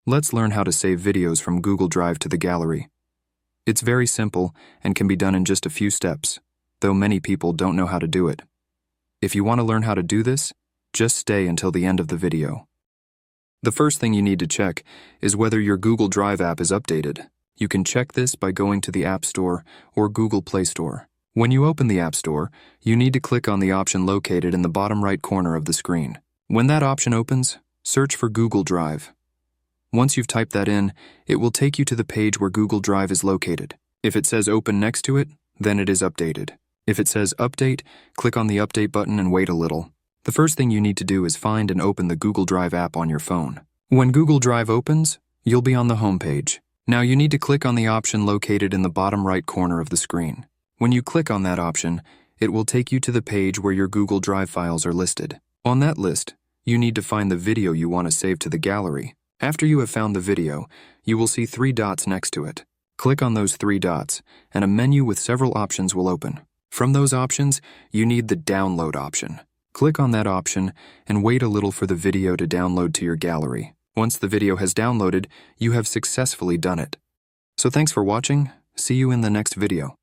Let's learn how to save videos from Google Drive to the gallery. It's very simple and can be done in just a few steps, though many people don't know how to do it. If you want to learn how to do this, just stay until the end of the video. The first thing you need to check is whether your Google Drive app is updated. You can check this by going to the App Store or Google Play Store. When you open the App Store, you need to click on the option located in the bottom right corner of the screen. When that option opens, search for Google Drive. Once you've typed that in, it will take you to the page where Google Drive is located. If it says Open next to it, then it is updated. If it says Update, click on the Update button and wait a little. The first thing you need to do is find and open the Google Drive app on your phone. When Google Drive opens, you'll be on the home page. Now you need to click on the option located in the bottom right corner of the screen. When you click on that option, it will take you to the page where your Google Drive files are listed. On that list, you need to find the video you want to save to the gallery. After you have found the video, you will see 3 dots next to it. Click on those 3 dots, and a menu with several options will open. From those options, you need the Download option. Click on that option and wait a little for the video to download to your gallery. Once the video has downloaded, you have successfully done it. So thanks for watching. See you in the next video.